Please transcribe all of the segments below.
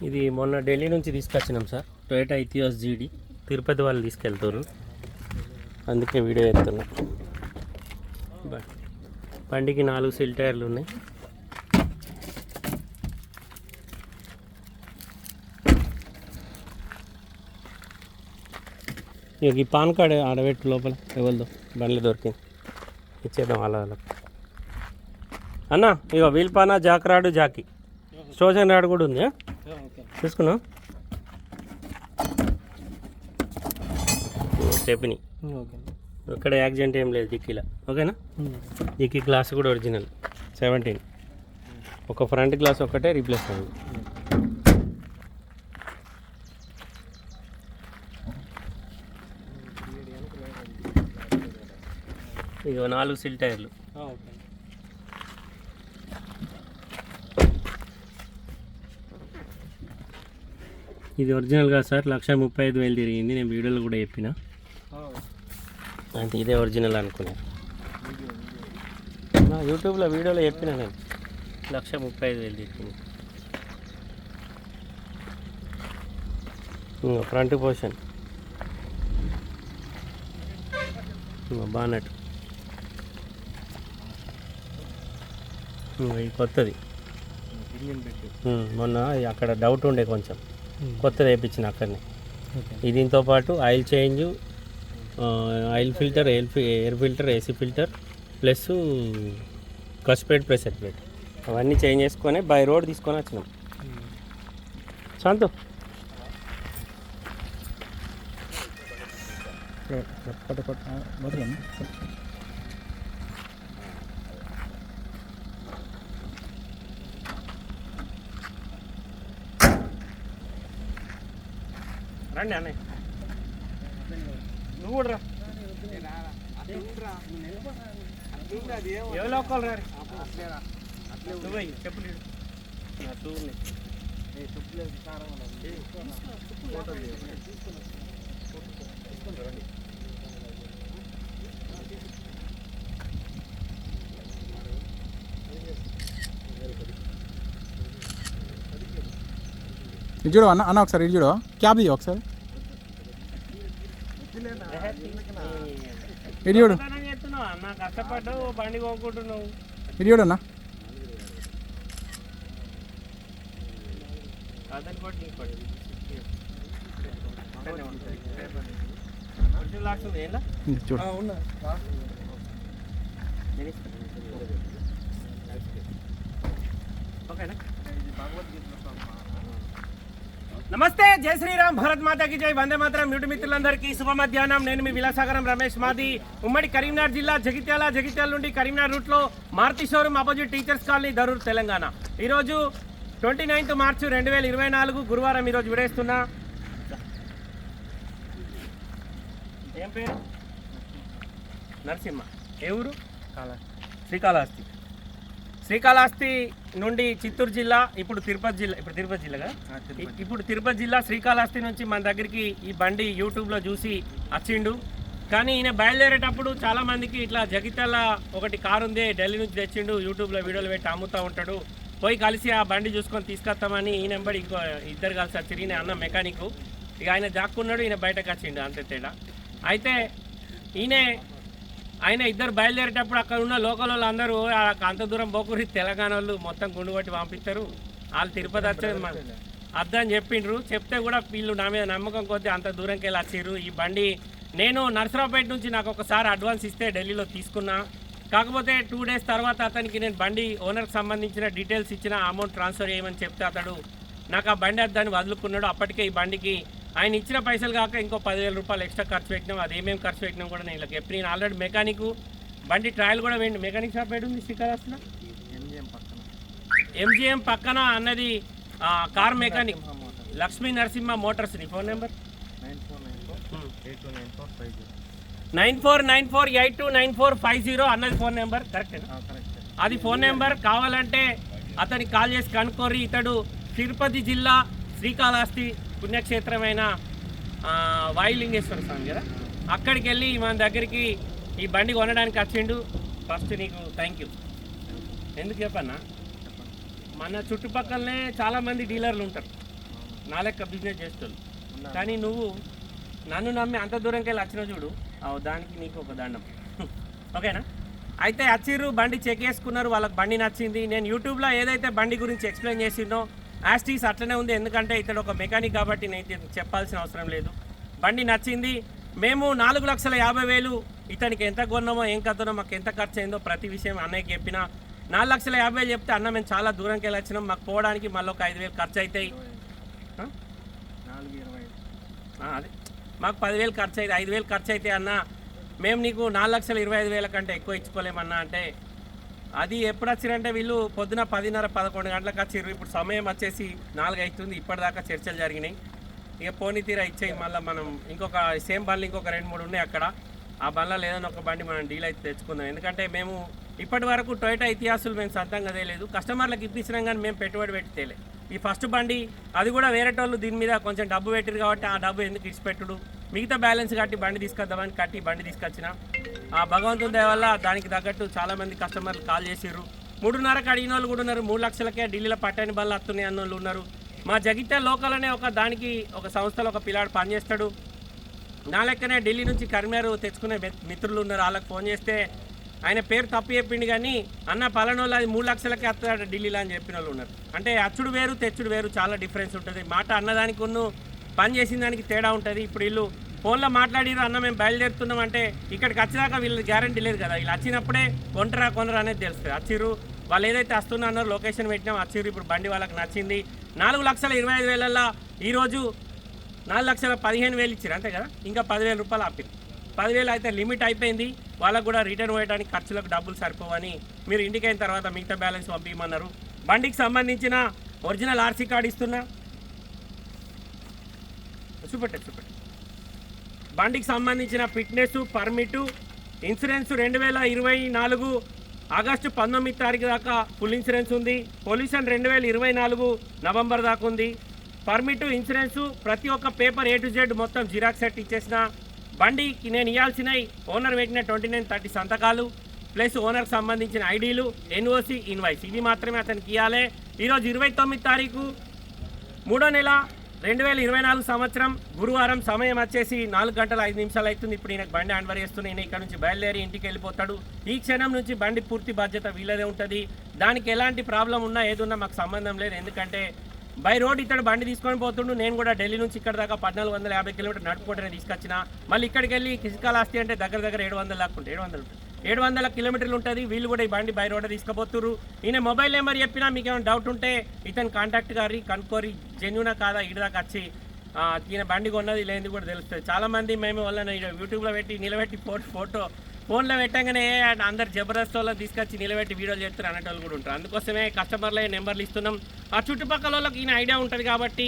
ఇది మొన్న ఢిల్లీ నుంచి తీసుకొచ్చినాం సార్. టొయోటా ఇథియోస్ జీడీ తిరుపతి వాళ్ళు తీసుకెళ్తారు, అందుకే వీడియో ఎత్తున్నాం. బండికి 4 సిల్ టైర్లు ఉన్నాయి. ఇక ఈ పాన్ కార్డ్ ఆడబెట్టు లోపల, ఎవరిదో బండ్లు దొరికింది, ఇచ్చేద్దాం అలా అలా. అన్న ఇక వీల్ పానా, జాక్ రాడు, జాకీ స్టోషన్ రాడు కూడా ఉంది, తీసుకున్నాం. స్టెప్ని ఇక్కడ యాక్సిడెంట్ ఏం లేదు డిక్కీలో, ఓకేనా. డిక్కీ గ్లాస్ కూడా ఒరిజినల్ 17, ఒక ఫ్రంట్ గ్లాస్ ఒక్కటే రీప్లేస్ అయింది. ఇక 4 సిల్ టైర్లు. ఇది ఒరిజినల్గా సార్ 1,35,000 తిరిగింది. నేను వీడియోలో కూడా చెప్పిన, అంటే ఇదే ఒరిజినల్ అనుకున్నాను. నా యూట్యూబ్లో వీడియోలో చెప్పిన నేను 1,35,000 తిరిగింది. ఫ్రంట్ పోర్షన్ బానట్, ఇది కొత్తది. మొన్న అక్కడ డౌట్ ఉండే కొంచెం, కొత్తది వేయించిన అక్కడనే. దీంతో పాటు oil change, oil filter, air filter, AC filter, plus clutch plate, pressure plate అవన్నీ చేంజ్ చేసుకొని బై రోడ్ తీసుకొని వచ్చినాం. శాంతం రండి అన్నయ్య, నువ్వు కూడా రా. ఎవరో ఒకళ్ళు రా, నువ్వు చెప్పులు ఇది చూడు అన్న, అన్న ఒకసారి ఇది చూడు, క్యాబ్ దిగి ఒకసారి ఇది చూడు, అన్న కష్టపడ్డావు, బండి కొనుక్కుంటున్నావు. ఇది చూడు అన్న, చూడు. ఓకేనా. నమస్తే, జై శ్రీరామ్, భారత్ మాతాకి జై, వందే మాతరం. యూట్యూబ్ మిత్రులందరికీ శుభ మధ్యాహ్నం. నేను మీ విలాసాగరం రమేష్. మాది ఉమ్మడి కరీంనగర్ జిల్లా, జగిత్యాల నుండి కరీంనగర్ రూట్లో Maruti showroom opposite teachers colony, Darur, Telangana. ఈరోజు 29 మార్చి 2024 గురువారం. ఈరోజు విడేస్తున్నా. ఏం పేరు? నరసింహ. ఏ ఊరు? శ్రీకాళహస్తి. శ్రీకాళహస్తి నుండి చిత్తూరు జిల్లా, ఇప్పుడు తిరుపతి జిల్లా కదా. ఇప్పుడు తిరుపతి జిల్లా శ్రీకాళహస్తి నుంచి మన దగ్గరికి ఈ బండి యూట్యూబ్లో చూసి వచ్చిండు. కానీ ఈయన బయలుదేరేటప్పుడు చాలామందికి ఇట్లా జగిత్యాల ఒకటి కారు ఉంది, ఢిల్లీ నుంచి తెచ్చిండు, యూట్యూబ్లో వీడియోలు పెట్టి అమ్ముతూ ఉంటాడు, పోయి కలిసి ఆ బండి చూసుకొని తీసుకొస్తామని ఈయన వెంబడి ఇంకో ఇద్దరు కలిసి వచ్చి, ఈయన అన్న మెకానిక్, ఇక ఆయన జాక్కున్నాడు, ఈయన బయటకు వచ్చిండు, అంతే తేడా. అయితే ఆయన ఇద్దరు బయలుదేరేటప్పుడు అక్కడ ఉన్న లోకల్ వాళ్ళు అందరూ అంత దూరం పోకూరి, తెలంగాణ వాళ్ళు మొత్తం గుండు కొట్టి పంపిస్తారు, వాళ్ళు తిరుపతి వచ్చేది అద్దని చెప్పిండ్రు. చెప్తే కూడా వీళ్ళు నా మీద నమ్మకం కొద్దీ అంత దూరంకి వెళ్ళి వచ్చిర్రు. ఈ బండి నేను నర్సరావుపేట నుంచి నాకు ఒకసారి అడ్వాన్స్ ఇస్తే ఢిల్లీలో తీసుకున్నా. కాకపోతే 2 డేస్ తర్వాత అతనికి నేను బండి ఓనర్కి సంబంధించిన డీటెయిల్స్ ఇచ్చిన, అమౌంట్ ట్రాన్స్ఫర్ చేయమని చెప్తే అతడు నాకు ఆ బండి అద్దాన్ని వదులుకున్నాడు. అప్పటికే ఈ బండికి ఆయన ఇచ్చిన పైసలు కాక ఇంకో 10,000 రూపాయలు ఎక్స్ట్రా ఖర్చు పెట్టినాం. అది ఏమేమి ఖర్చు పెట్టినాం కూడా నేను ఇలా ఎప్పుడు, నేను ఆల్రెడీ మెకానిక్, బండి ట్రయల్ కూడా వేయండి. మెకానిక్ షాప్ ఏడు ఉంది శ్రీకాళహస్తిలో? MGM పక్కన అన్నది car mechanic, Lakshmi Narasimha Motors. నీ ఫోన్ నెంబర్ 9494829450 అన్నది ఫోన్ నెంబర్, కరెక్టేనా? అది ఫోన్ నెంబర్. కావాలంటే అతనికి కాల్ చేసి కనుక్కోరి. ఇతడు తిరుపతి జిల్లా శ్రీకాళహస్తి పుణ్యక్షేత్రమైన వాయులింగేశ్వర స్వామి కదా, అక్కడికి వెళ్ళి మన దగ్గరికి ఈ బండి కొనడానికి వచ్చిండు. ఫస్ట్ నీకు థ్యాంక్ యూ. ఎందుకు చెప్పన్నా, మన చుట్టుపక్కలనే చాలామంది డీలర్లు ఉంటారు. నా లెక్క బిజినెస్ చేస్తాను. కానీ నువ్వు నన్ను నమ్మి అంత దూరంకి వెళ్ళి వచ్చిన చూడు, దానికి నీకు ఒక దండం. ఓకేనా? అయితే వచ్చిర్రు, బండి చెక్ చేసుకున్నారు, వాళ్ళకి బండి నచ్చింది. నేను యూట్యూబ్లో ఏదైతే బండి గురించి ఎక్స్ప్లెయిన్ చేసిందో యాస్టీస్ అట్లనే ఉంది. ఎందుకంటే ఇతడు ఒక మెకానిక్ కాబట్టి నేను చెప్పాల్సిన అవసరం లేదు. బండి నచ్చింది. మేము 4,50,000 ఇతనికి ఎంత కొన్నామో ఏం కథనో మాకు ఎంత ఖర్చు అయిందో ప్రతి విషయం అన్నయ్యకి చెప్పిన. 4,50,000 చెప్తే అన్న మేము చాలా దూరంకి వెళ్ళి వచ్చినాం, మాకు పోవడానికి మళ్ళీ ఒక 5,000 ఖర్చు అవుతాయి. అదే మాకు 10,000 ఖర్చు అయితే 5,000 ఖర్చు అయితే అన్న, మేము నీకు 4,25,000 కంటే ఎక్కువ ఇచ్చుకోలేమన్నా అంటే, అది ఎప్పుడు వచ్చిరంటే వీళ్ళు పొద్దున 10:30-11 గంటలకు వచ్చిర్రు. ఇప్పుడు సమయం వచ్చేసి 4 అవుతుంది. ఇప్పటిదాకా చర్చలు జరిగినాయి. ఇక పోనీ తీరా ఇచ్చేయి, మళ్ళీ మనం ఇంకొక సేమ్ బండ్లు ఇంకొక 2-3 ఉన్నాయి అక్కడ. ఆ బండ్లలో ఏదైనా ఒక బండి మనం డీల్ అయితే తెచ్చుకుందాం. ఎందుకంటే మేము ఇప్పటి వరకు టొయోటా ఇతిహాసులు మేము సొంతంగా తేలేదు, కస్టమర్లకు ఇప్పించినాం కానీ మేము పెట్టుబడి పెట్టి తేలే. ఈ ఫస్ట్ బండి అది కూడా వేరేటోళ్ళు దీని మీద కొంచెం డబ్బు పెట్టారు కాబట్టి ఆ డబ్బు ఎందుకు ఇచ్చిపెట్టుడు, మిగతా బ్యాలెన్స్ కట్టి బండి తీసుకొద్దామని కట్టి బండి తీసుకొచ్చిన. ఆ భగవంతుని దయ వల్ల దానికి తగ్గట్టు చాలామంది కస్టమర్లు కాల్ చేసిర్రు. 3.5కి అడిగిన వాళ్ళు కూడా ఉన్నారు, 3 లక్షలకే ఢిల్లీలో పట్టని బండ్లు వస్తున్నాయి అన్న వాళ్ళు ఉన్నారు. మా జగిత్యాల లోకల్లోనే ఒక సంస్థలో ఒక పిల్లాడు పనిచేస్తాడు. నా లెక్కనే ఢిల్లీ నుంచి కరీంనగర్ తెచ్చుకునే మిత్రులు ఉన్నారు. వాళ్ళకి ఫోన్ చేస్తే ఆయన పేరు తప్పు చెప్పిండు కానీ అన్న పలానోళ్ళు అది 3 లక్షలకే వస్తాడు ఢిల్లీలో అని చెప్పిన వాళ్ళు ఉన్నారు. అంటే అచ్చుడు వేరు తెచ్చుడు వేరు, చాలా డిఫరెన్స్ ఉంటుంది. మాట అన్నదానికి పని చేసిన దానికి తేడా ఉంటుంది. ఇప్పుడు వీళ్ళు ఫోన్లో మాట్లాడిరు, అన్న మేము బయలుదేరుతున్నాం అంటే ఇక్కడికి వచ్చేదాకా వీళ్ళకి గ్యారంటీ లేదు కదా. వీళ్ళు వచ్చినప్పుడే కొనరా అనేది తెలుస్తుంది. వచ్చిర్రు, వాళ్ళు ఏదైతే వస్తున్నా అన్నారో లొకేషన్ పెట్టినాం, వచ్చిర్రు. ఇప్పుడు బండి వాళ్ళకి నచ్చింది. 4,25,000 ఈరోజు 4,15,000 ఇచ్చారు అంతే కదా. ఇంకా 10,000 రూపాయలు ఆపారు. 10,000 అయితే లిమిట్ అయిపోయింది. వాళ్ళకు కూడా రిటర్న్ పోయడానికి ఖర్చులకు డబ్బులు సరిపోవని మీరు ఇంటికి అయిన తర్వాత మిగతా బ్యాలెన్స్ పంపించమన్నారు. బండికి సంబంధించిన ఒరిజినల్ ఆర్సీ కార్డు ఇస్తున్నా, చూపెట్టు. బండికి సంబంధించిన ఫిట్నెస్, పర్మిటు, ఇన్సూరెన్స్ 2024 ఆగస్టు 19 తారీఖు దాకా ఫుల్ ఇన్సూరెన్స్ ఉంది. పొల్యూషన్ 2024 నవంబర్ దాకా ఉంది. పర్మిటు, ఇన్సూరెన్సు ప్రతి ఒక్క పేపర్ A to Z మొత్తం జిరాక్స్ సెట్ ఇచ్చేసిన. బండికి నేను ఇవ్వాల్సినవి ఓనర్ పెట్టిన 29-30 సంతకాలు ప్లస్ ఓనర్కి సంబంధించిన ఐడీలు, NOC, ఇన్వాయిస్ ఇవి మాత్రమే అతనికి ఇవ్వాలి. ఈరోజు 29 తారీఖు 3వ నెల 2024 సంవత్సరం గురువారం. సమయం వచ్చేసి 4:05 అవుతుంది. ఇప్పుడు ఈయనకు బండి హ్యాండ్ఓవర్ చేస్తున్నా. ఈయన ఇక్కడ నుంచి బయలుదేరి ఇంటికి వెళ్ళిపోతాడు. ఈ క్షణం నుంచి బండి పూర్తి బాధ్యత వీళ్ళదే ఉంటుంది. దానికి ఎలాంటి ప్రాబ్లం ఉన్నా ఏదున్నా మాకు సంబంధం లేదు. ఎందుకంటే బై రోడ్ ఇతడు బండి తీసుకొని పోతుండు. నేను కూడా ఢిల్లీ నుంచి ఇక్కడ దాకా 1,450 కిలోమీటర్ నడుపుకుంటూనే తీసుకొచ్చిన. మళ్ళీ ఇక్కడికి వెళ్ళి కిసికాలాస్తి అంటే దగ్గర 700 దాకా ఉంటుంది. 700 కిలోమీటర్లు ఉంటుంది. వీళ్ళు కూడా ఈ బండి బై రోడ్ తీసుకుపోతున్నారు. ఈయన మొబైల్ నెంబర్ చెప్పినా మీకు ఏమైనా డౌట్ ఉంటే ఇతను కాంటాక్ట్ గారి కనుక్కోరి, జెన్యూనా కాదా ఇటు దాకా వచ్చి ఈయన బండి కొన్నది లేనిది కూడా తెలుస్తుంది. చాలామంది మేము వాళ్ళని యూట్యూబ్లో పెట్టి నిలబెట్టి ఫోన్లో పెట్టగానే అందరు జబర్దస్త్ వాళ్ళని తీసుకొచ్చి నిలబెట్టి వీడియోలు చేస్తారు అనేటోళ్ళు కూడా ఉంటారు. అందుకోసమే కస్టమర్లే నెంబర్లు ఇస్తున్నాం. ఆ చుట్టుపక్కల వాళ్ళకి ఈయన ఐడియా ఉంటుంది కాబట్టి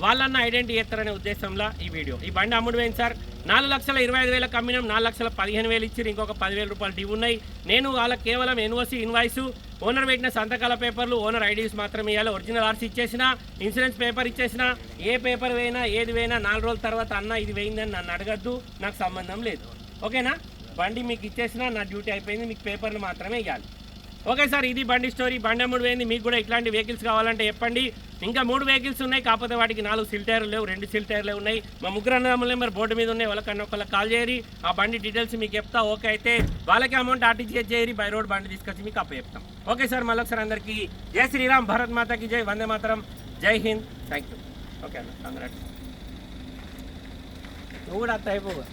వాళ్ళన్న ఐడెంటిటీ చేస్తారనే ఉద్దేశంలో ఈ వీడియో. ఈ బండి అమ్ముడు పోయింది సార్. 4,25,000 అమ్మినాం. 4,15,000 ఇచ్చారు. ఇంకొక 10,000 రూపాయలు డ్యూ ఉన్నాయి. నేను వాళ్ళకి కేవలం NOC, ఇన్వాయిస్, ఓనర్ పెట్టిన సంతకాల పేపర్లు, ఓనర్ ఐడీస్ మాత్రమే ఇవ్వాలి. ఒరిజినల్ ఆర్సీ ఇచ్చేసిన, ఇన్సూరెన్స్ పేపర్ ఇచ్చేసిన. ఏ పేపర్ వేయినా ఏది వేయినా 4 రోజుల తర్వాత అన్న ఇది వేయిందని నన్ను అడగద్దు, నాకు సంబంధం లేదు. ఓకేనా? బండి మీకు ఇచ్చేసినా నా డ్యూటీ అయిపోయింది. మీకు పేపర్లు మాత్రమే ఇవ్వాలి. ఓకే సార్, ఇది బండి స్టోరీ. బండి అమ్ముడు పోయింది. మీకు కూడా ఇట్లాంటి వెహికల్స్ కావాలంటే చెప్పండి. ఇంకా 3 వెహికల్స్ ఉన్నాయి. కాకపోతే వాటికి 4 సిల్ టైర్లు లేవు, 2 సిల్ టైర్లే ఉన్నాయి. మా ముగ్గురు అన్నదమ్ముల నెంబర్ బోర్డు మీద ఉన్నాయి. వాళ్ళకి కాల్ చేయరి. ఆ బండి డీటెయిల్స్ మీకు చెప్తా. ఓకే అయితే వాళ్ళకి అమౌంట్ ఆర్టీజీఎస్ చేయరి. బై రోడ్ బండి తీసుకొచ్చి మీకు అప్పు చెప్తాం. ఓకే సార్, మళ్ళొకసారి అందరికీ జై శ్రీరామ్, భారత్ మాతాకి జై, వందే మాతరం, జై హింద్, థ్యాంక్ యూ. ఓకే అన్న, కంగ్రాట్స్. నువ్వు కూడా అత్త అయిపోవు.